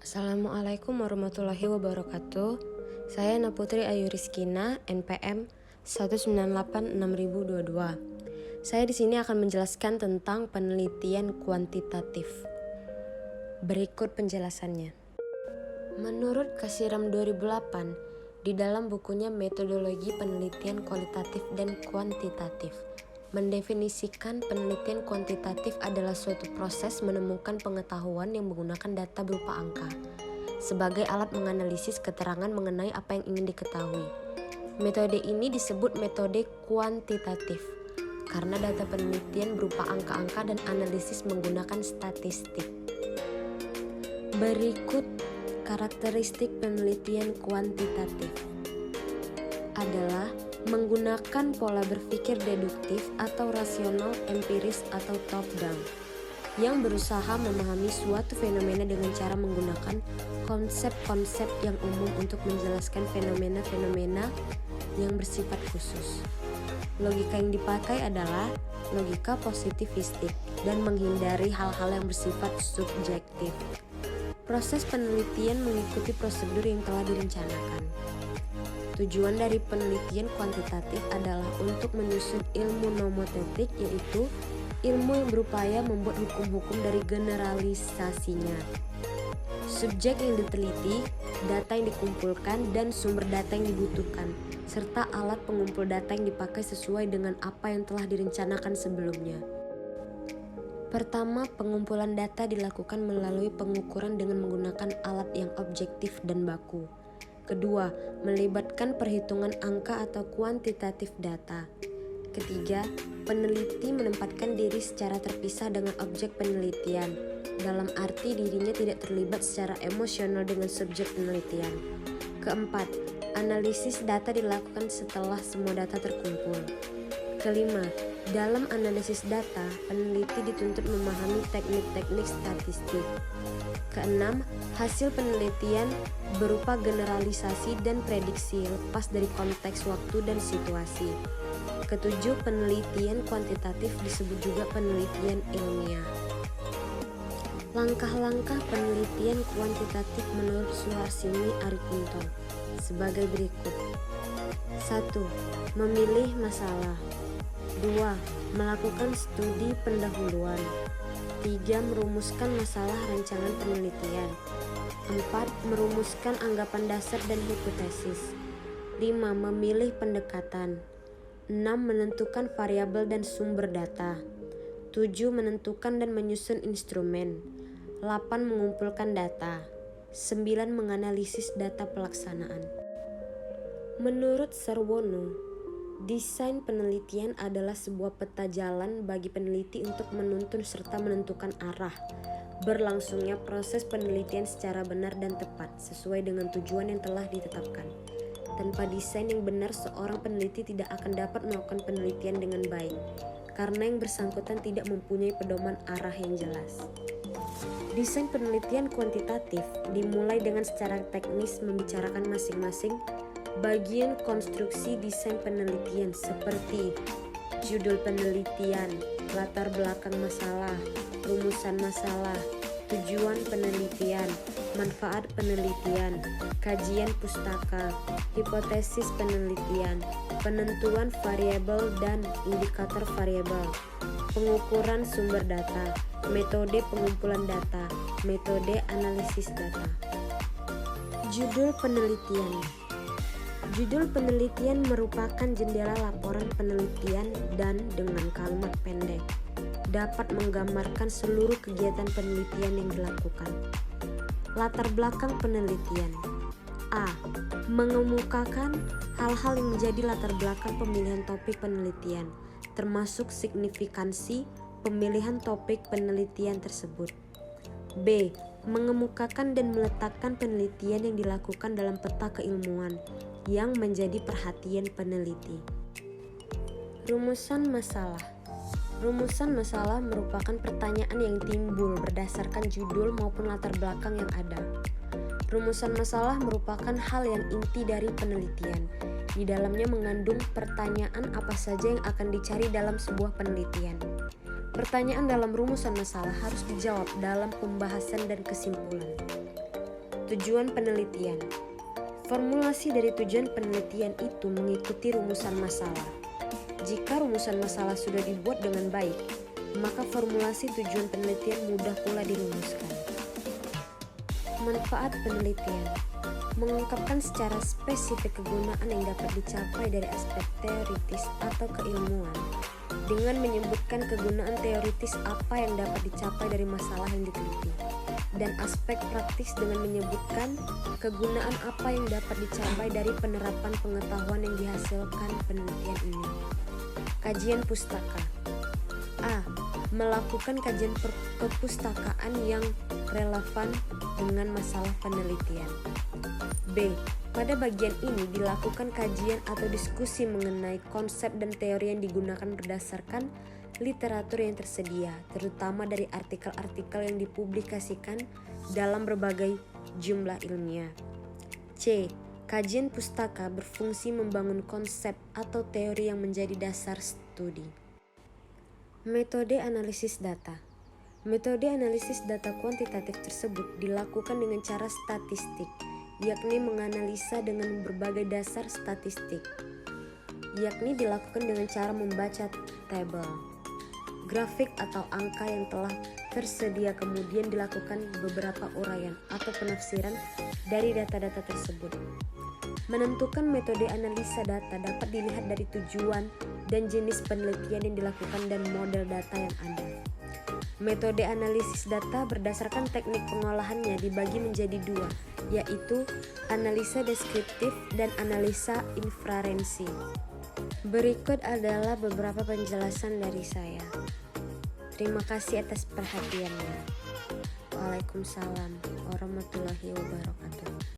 Assalamualaikum warahmatullahi wabarakatuh. Saya Naputri Ayu Rizkina, NPM 1986022. Saya di sini akan menjelaskan tentang penelitian kuantitatif. Berikut penjelasannya. Menurut Kasiram 2008, di dalam bukunya Metodologi Penelitian Kualitatif dan Kuantitatif, mendefinisikan penelitian kuantitatif adalah suatu proses menemukan pengetahuan yang menggunakan data berupa angka sebagai alat menganalisis keterangan mengenai apa yang ingin diketahui. Metode ini disebut metode kuantitatif karena data penelitian berupa angka-angka dan analisis menggunakan statistik. Berikut karakteristik penelitian kuantitatif adalah menggunakan pola berpikir deduktif atau rasional empiris atau top down yang berusaha memahami suatu fenomena dengan cara menggunakan konsep-konsep yang umum untuk menjelaskan fenomena-fenomena yang bersifat khusus. Logika yang dipakai adalah logika positivistik dan menghindari hal-hal yang bersifat subjektif. Proses penelitian mengikuti prosedur yang telah direncanakan. Tujuan dari penelitian kuantitatif adalah untuk menyusun ilmu nomotetik, yaitu ilmu yang berupaya membuat hukum-hukum dari generalisasinya. Subjek yang diteliti, data yang dikumpulkan, dan sumber data yang dibutuhkan, serta alat pengumpul data yang dipakai sesuai dengan apa yang telah direncanakan sebelumnya. Pertama, pengumpulan data dilakukan melalui pengukuran dengan menggunakan alat yang objektif dan baku. Kedua, melibatkan perhitungan angka atau kuantitatif data. Ketiga, peneliti menempatkan diri secara terpisah dengan objek penelitian, dalam arti dirinya tidak terlibat secara emosional dengan subjek penelitian. Keempat, analisis data dilakukan setelah semua data terkumpul. Kelima, dalam analisis data, peneliti dituntut memahami teknik-teknik statistik. Keenam, hasil penelitian berupa generalisasi dan prediksi lepas dari konteks waktu dan situasi. Ketujuh, penelitian kuantitatif disebut juga penelitian ilmiah. Langkah-langkah penelitian kuantitatif menurut Suharsini Arikunto sebagai berikut. 1. Memilih masalah. 2. Melakukan studi pendahuluan. 3. Merumuskan masalah rancangan penelitian. 4. Merumuskan anggapan dasar dan hipotesis. 5. Memilih pendekatan. 6. Menentukan variabel dan sumber data. 7. Menentukan dan menyusun instrumen. 8. Mengumpulkan data. 9. Menganalisis data pelaksanaan. Menurut Sarwono, desain penelitian adalah sebuah peta jalan bagi peneliti untuk menuntun serta menentukan arah berlangsungnya proses penelitian secara benar dan tepat sesuai dengan tujuan yang telah ditetapkan. Tanpa desain yang benar, seorang peneliti tidak akan dapat melakukan penelitian dengan baik karena yang bersangkutan tidak mempunyai pedoman arah yang jelas. Desain penelitian kuantitatif dimulai dengan secara teknis membicarakan masing-masing bagian konstruksi desain penelitian seperti judul penelitian, latar belakang masalah, rumusan masalah, tujuan penelitian, manfaat penelitian, kajian pustaka, hipotesis penelitian, penentuan variabel dan indikator variabel, pengukuran sumber data, metode pengumpulan data, metode analisis data. Judul penelitian. Judul penelitian merupakan jendela laporan penelitian dan dengan kalimat pendek dapat menggambarkan seluruh kegiatan penelitian yang dilakukan. Latar belakang penelitian. A. Mengemukakan hal-hal yang menjadi latar belakang pemilihan topik penelitian, termasuk signifikansi pemilihan topik penelitian tersebut. B. Mengemukakan dan meletakkan penelitian yang dilakukan dalam peta keilmuan yang menjadi perhatian peneliti. Rumusan masalah. Rumusan masalah merupakan pertanyaan yang timbul berdasarkan judul maupun latar belakang yang ada. Rumusan masalah merupakan hal yang inti dari penelitian. Di dalamnya mengandung pertanyaan apa saja yang akan dicari dalam sebuah penelitian. Pertanyaan dalam rumusan masalah harus dijawab dalam pembahasan dan kesimpulan. Tujuan penelitian. Formulasi dari tujuan penelitian itu mengikuti rumusan masalah. Jika rumusan masalah sudah dibuat dengan baik, maka formulasi tujuan penelitian mudah pula dirumuskan. Manfaat penelitian. Mengungkapkan secara spesifik kegunaan yang dapat dicapai dari aspek teoritis atau keilmuan, dengan menyebutkan kegunaan teoritis apa yang dapat dicapai dari masalah yang diteliti, dan aspek praktis dengan menyebutkan kegunaan apa yang dapat dicapai dari penerapan pengetahuan yang dihasilkan penelitian ini. Kajian pustaka. A. Melakukan kajian perpustakaan yang relevan dengan masalah penelitian. B. Pada bagian ini dilakukan kajian atau diskusi mengenai konsep dan teori yang digunakan berdasarkan literatur yang tersedia, terutama dari artikel-artikel yang dipublikasikan dalam berbagai jumlah ilmiah. C. Kajian pustaka berfungsi membangun konsep atau teori yang menjadi dasar studi. Metode analisis data. Metode analisis data kuantitatif tersebut dilakukan dengan cara statistik, yakni menganalisa dengan berbagai dasar statistik, yakni dilakukan dengan cara membaca tabel, grafik atau angka yang telah tersedia, kemudian dilakukan beberapa uraian atau penafsiran dari data-data tersebut. Menentukan metode analisa data dapat dilihat dari tujuan dan jenis penelitian yang dilakukan dan model data yang ada. Metode analisis data berdasarkan teknik pengolahannya dibagi menjadi dua, yaitu analisa deskriptif dan analisa inferensi. Berikut adalah beberapa penjelasan dari saya. Terima kasih atas perhatiannya. Waalaikumsalam warahmatullahi wabarakatuh.